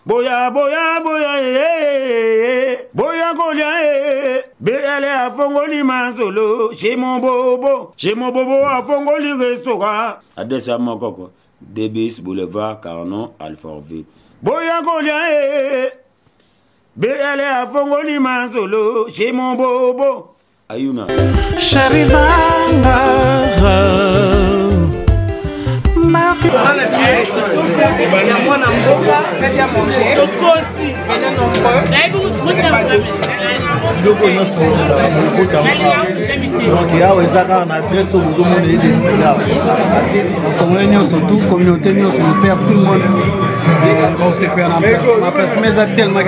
Boya, boya, boya, boya, golia, BL à Fongoli Manzolo, chez mon bobo à Fongoli Restaurant. Adresse mon coco, Débis Boulevard, Carnon, Alfortville. Boya, golia, BL à Fongoli Manzolo, chez mon bobo. Ayuna. Donc il y a des adresses au monde et des communauté, nous j'espère tout le monde. On se fait en place. Ma place mais tellement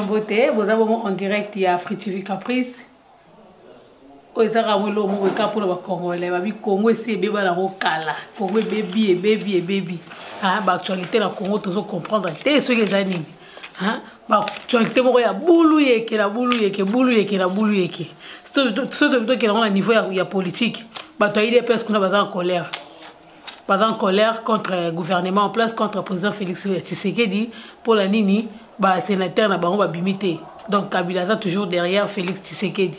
beauté, vous avez en direct il y a Free TV Caprice. Congolais, Congo c'est bébé la Congo baby. Ah, actualité la Congo tous comprendre. T'es ce que anime. Hein? Actualité moi ya boulou yeke. Surtout que à niveau il y a politique. Toi il est parce qu'on a en colère. Pas en colère contre le gouvernement en place contre le président Félix Tshisekedi pour la nini sénateur na bango ba bimité. Donc Kabila toujours derrière Félix Tshisekedi.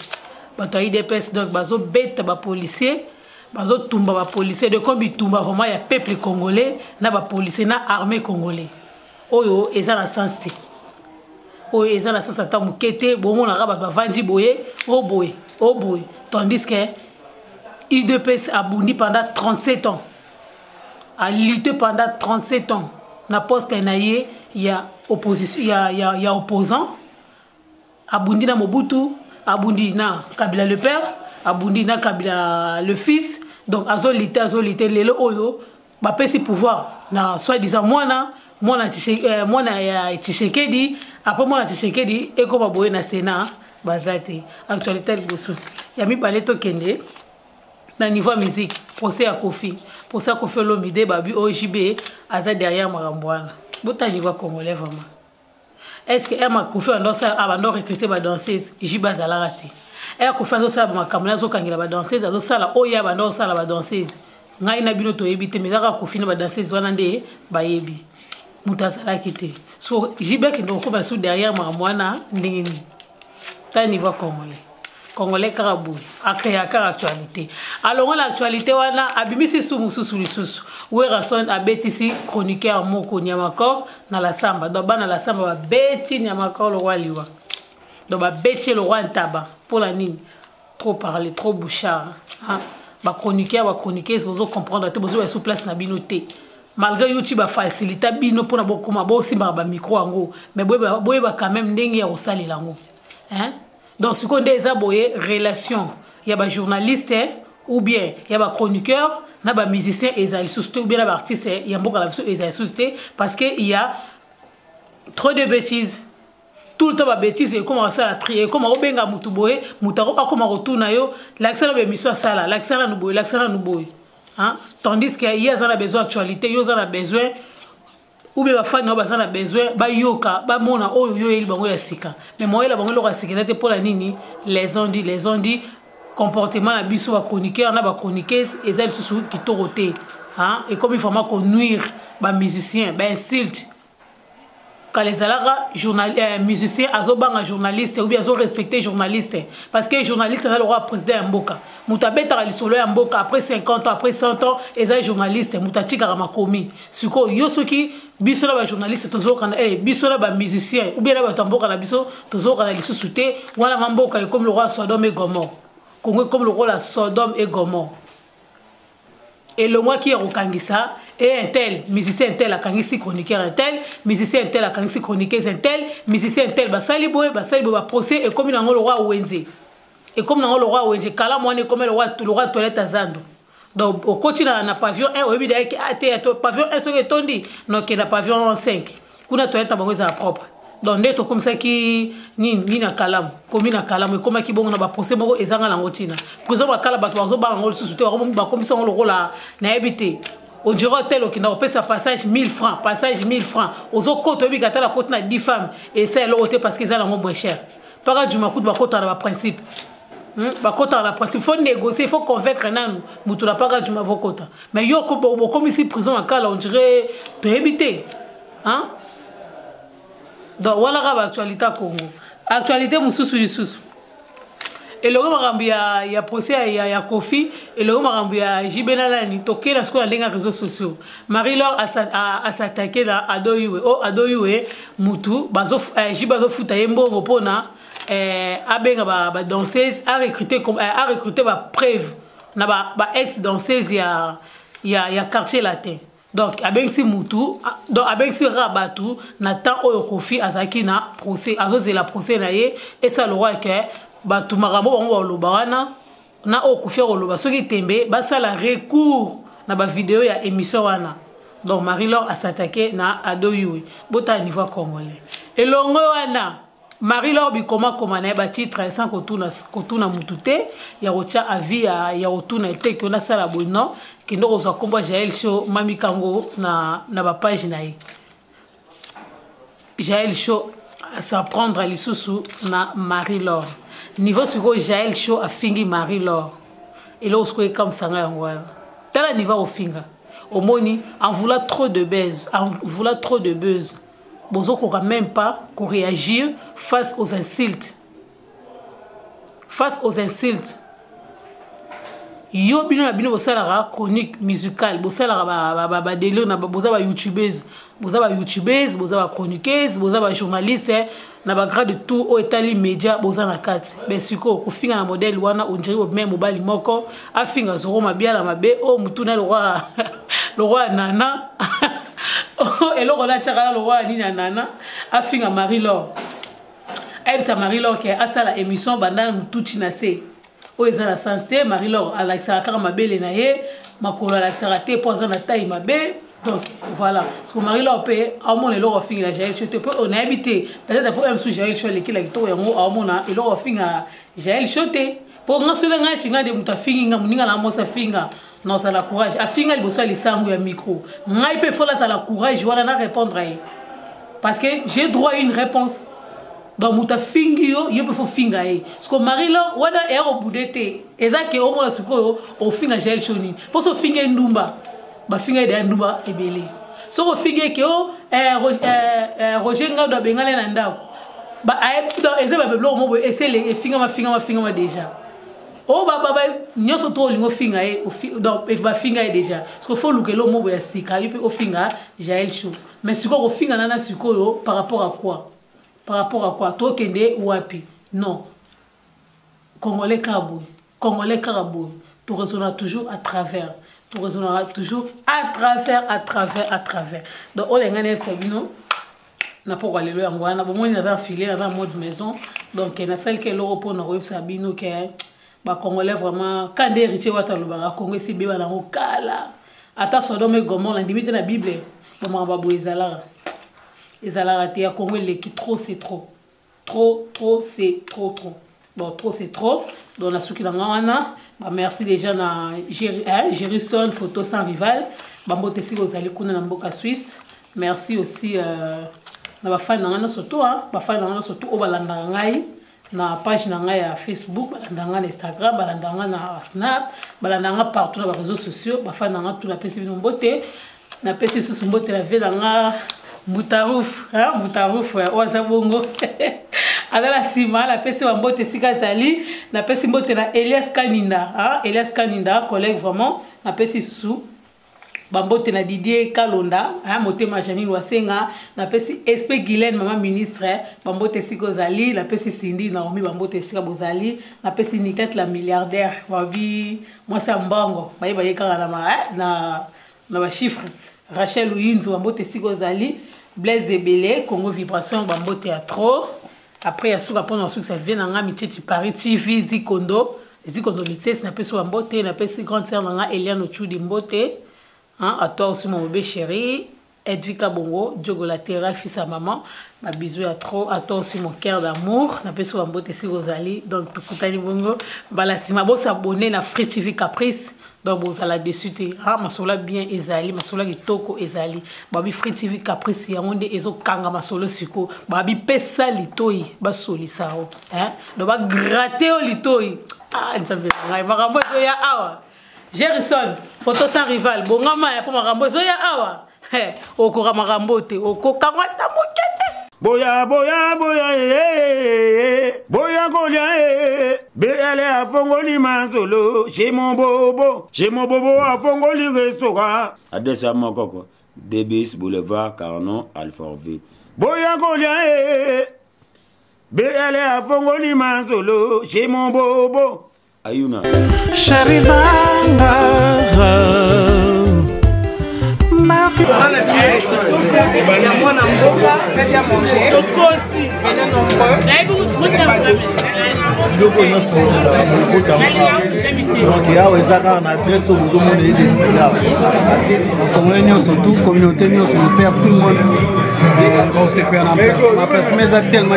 Bato IDPS donc bazo bête ba policier bazo tumba ba policier de kombi tumba vraiment ya peuple congolais na ba policier na armée congolais oyo eza na sens te oyo eza na sens ata mukete bomona ka ba vandi boye o boye tandis que IDPS a bondi pendant 37 ans a lutté pendant 37 ans na poste naie il y a opposition il y a opposant a bondi na Mobutu Abundi na Kabila le père, Abundi na Kabila le fils. Donc azolité lelo oyo ba pesi pouvoir na soi-disant mwana Tshisekedi après mwana Tshisekedi et comme boye na Sénat bazate actualité liboso. Ya mi baleto kende na niveau musique procès à Kofi Olomide babi OJB aza derrière marambwana. Botani va congolais vraiment. Est-ce que Emma Kofi a recruté ma danseuse Jiba Zalarati? Elle a Kofi a ma caméra zokangila ma danseuse a sala oya ba ndo sala ba danseuse. Ngai na bino to ebite mais aka Kofi na ba danseuse wana nde ba yebi. Mutazala kité. So Jiba qui ndo ko ba sous derrière ma mwana ndingini. Ta niveau congolais karabou a créé actualité. Alors l'actualité wana abimisi sumususu où rason abetisi chroniqueur moko Nyamakor na la samba donc na la samba ba beti Nyamakor le roi liwa donc ba beti le roi ntaba pour la nini trop parler trop bouchard hein ba chroniqueuse vous comprendre te besoin sous place na binoté malgré YouTube a facilité bino pour na bokoma bo simba ba micro ango mais boye ba quand même ndenge ya osalela ngo hein. Donc, ce qu'on dit, c'est relation. Il y a des journalistes ou bien il y a des chroniqueurs, il y a des musiciens et des ou bien des artistes, il y a beaucoup de parce qu'il y a trop de bêtises. Tout le temps, des bêtises et comment ça la trier, comment on benga mutuboé, mutaro, comment on retourne yo, l'accent de mission ça là, l'accent à nous hein. Tandis qu'il y a besoin d'actualité, il y a besoin ou bien fan no bazana besoin ba yoka ba mona oyo yo eli bango ya sika mais moi la bango lo kasika te pour la nini les ont dit comportement na biso ba chroniqueur na ba chroniqueuse ezali susu ki toroté hein et comme il faut qu'on nuire ba musicien ba insulte quand les alara musicien azobanga journaliste ou bien azo respecter journaliste parce que journaliste ça le roi président mboka mutabeta li solo ya mboka après 50 ans après 100 ans ezali journaliste mutatika makomi siko yosoki biso la ba journaliste tozo kana biso la ba musicien ou bien la ba tamboka na biso tozo kana li susute wana mboka comme le roi Sodome et Gomorrhe Congo comme le roi la Sodome et Gomorrhe et le moi qui est au Kangisa et un tel musicien tel a kangisi chroniqueur un tel musicien tel a kangisi chroniqueuse un tel musicien tel basali boy ba procès et comme dans le roi Wenze et comme dans le roi Wenze kala moi comme le roi toilette azando donc au continent na pavillon 1 au bibi avec pavillon 1 ce que tondi donc na pavillon 5 kuna toilette bango za propre donc neto comme ça qui ni na kalamu comme na kalamu comme qui bongo na ba procès moko ezanga lango tina prison ba kala ba bazo ba ngol susuté ba comme ça on le rôle na habité au dirait tel qui n'a pas sa passage 1000 francs passage 1000 francs aux autres côté bi gata la côte na 10 femmes et c'est l'autre parce qu'ils ont moins cher para du makou ba côté na ba principe bakota la principe, il faut négocier, il faut convaincre nanu mutu na paka du mavokota. Mais yo ko comme ici prison à Kala, on dirait to éviter. Hein? Donc voilà la actualité à Congo. Actualité mususu lisusu. Et le marambi ya procès ya Kofi et le marambi ya Jibena ni toqué la scola les réseaux sociaux. Marie-Laure a s'attaqué à Adoyue mutu bazo Jibazo futa yembo repona abenga ba danseuse a recruté ba preuve na ba ex danseuse ya quartier latin. Donc avec si mutu donc avec si rabatu natan oyo Kofi azaki na procès azoze la procès na ye et ça le roi que batu makambo bango loba wana na Kofi loba soki tembe basala recours na ba vidéo ya émission wana. Donc Marie-Laure a s'attaqué na Adoyue bota niveau congolais et longo wana Marie-Laure bikoma na ba titre sans kotuna mutute ya rocha avi ya otuna te que na sala bono que ndo oza komba Jaël Show mami kango na ba page na ye Jaël Show à s'apprendre à lisusu na Marie-Laure niveau suko Jaël Show a fingi Marie-Laure et là osko comme ça ngwa tala niveau au finga au moni en voulant trop de buzz Bozo qu'on même pas qu'on réagir face aux insultes. Yo bino na bino bosalara chronique musicale, bosalara ba délire na boza ba youtubeuse, boza ba chroniqueuse, boza ba journaliste na ba grade tout au etali média boza na kati. Ben siko ko finga na modèle wana on dirait même mobali moko a finga zoro mabia la mabe o mutuna le roi nana. Et là, on a tiré le roi Nina Nana, a fini à Marie-Laure. Elle, c'est Marie-Laure qui a fait l'émission Bandan Moutoutchinase. Où est la sensité? Marie-Laure, elle a accéléré ma belle naïe, ma couleur a accéléré pour la taille ma belle. Donc, voilà. Parce que Marie-Laure peut, à mon et l'or fini la Jaël Show. On a habité, peut-être pour un sous Jaël Show, l'équipe là, qui est en haut, à mon et l'or fini à Jaël Show. Pour nga sula nga chinga de mutafinga muninga na mosa finga non ça la courage a finga le bossa les sangu ya micro nga ipe fola ça la courage wala na répondre parce que j'ai droit à une réponse donc mutafingi yo peut faut finga parce que Marie-Laure wada ero budete ezake o mola suko o finga Jaël Show ni pour so finga ndumba ba finga de ndumba ebele so ko finga ke o Roger nga do bengale na ndako ba ay do ezaba beblo mo essayer les finga ma déjà. Oh baba nyoso to lingo finga donc ba finga déjà parce que faut lukelo mo ya sika yupi o finga Jaël Show mais siko ko finga nana siko yo par rapport à quoi to kende wapi non congolais karabou tu résonneras toujours à travers donc on est ngane sabino na pourquoi les lois ngwana bon on a filé dans mode maison donc na celle que l'Europe na web sabino que ba congolais vraiment quand des héritiers wataloba Congo si beba na kala ata Sodome et Gomorrhe la limite na Bible bon ba bo ezala te ya Congo les qui trop c'est trop c'est trop bon trop c'est trop donc la souki na ngana ba merci déjà na Jérison photo sans rival ba mbote si ozali kuna na mboka Suisse merci aussi na ba fan na ngana surtout au balanda ngai na page na ngai ya Facebook balanda na Instagram balanda na Snap balanda partout na réseaux sociaux ba fan na tout na pesi mbote na pesi sous mbote la vie na Moutarouf oza bongo ala la sima la pesi mbote sika zali na pesi mbote na Elias Kaninda collègue vraiment na pesi sous bambote na Didier Kalonda motema Janine Wasenga na pesi SP Guylaine maman ministre bambote siko zali na pesi Cindy Naomi bambote sika bozali na pesi Niket la milliardaire wabi moi ça mbango baye kala na ba chiffre Rachel Uyinzu bambote siko zali Blaise Ebele Congo Vibration bambote ya trop après ya suka pona suka ça vient na miteti Paris TV Zikondo mitesi na pesi bambote na pesi grande sœur na Eliane Ochudi mbote. À toi aussi mon bébé chéri, Edwika Bongo, Diogo latéral, fils à maman, ma bisou à trop, à toi aussi mon cœur d'amour, na peso mbote si Rosalie, donc tukutani bongo, balasima bo s'abonner na Free TV Caprice, donc bon ça là dessus te, ma sola bien ezali, ma sola kitoko ezali, babi Free TV Caprice ya monde ezo kanga ma solo siko, babi pesa litoi, ba soli sao, donc ba gratter au litoi. Ah, nzambe ngai makambo zo ya awa. Gerson, photo sans rival. Bongama ya po makambo zo ya awa. Okora makambo te, okokangwa ta mokete. Boya boya boya boya kolia BL a fongoli manzolo chez mon bobo a fongoli restaurant adresse moko Debis Boulevard Carnon Alfortville. Boya kolia BL a fongoli manzolo chez mon bobo Ayuna Sharimanga communauté, tout le monde. On s'est fait en place. Ma personne est tellement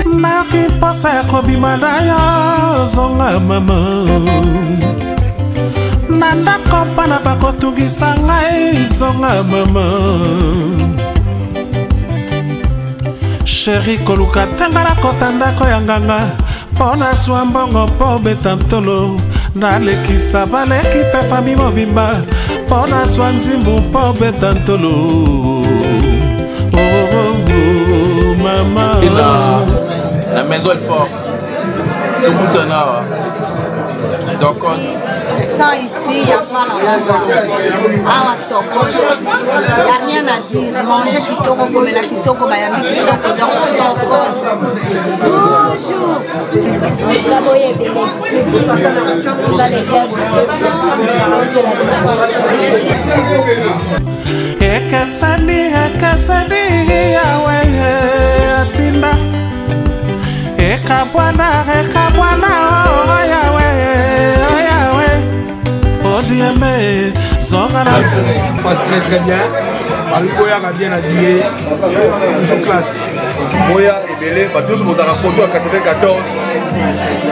Naki pasa ya kobima na yo zonga mama Nanda kopa na bakotungisa ngai zonga mama Chéri koluka tengala kota ndako ya nganga Pona zwa mbongo po beta ntolo Nalekisa baleki pe fami mobimba Pona zwa nzimbu po beta ntolo Maman La maison est forte. Tout le monde est là. Donc, sans ici, il n'y a pas la maman. Tokos. Il n'y a rien à dire. Manger kitoko, comme la kitoko, bayami kitoko. Donc, tokos. Bonjour. Ekasani, yawe, atinda. Ekabwana, oh yawe, oh diame, zongana. Passe très bien. Malikoya a bien habillé. Toujours classe. Moya et Belé, tous vos photo à 94.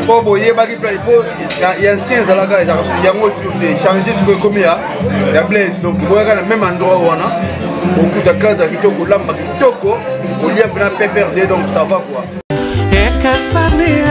Pour voyer, il y a ancien Zalaga, il y a changé sur le comia. Il y a Blaise, donc il y a le même endroit où on a. Beaucoup de cas qui sont là, il y a plein de PPRD, donc ça va quoi. Ekasani,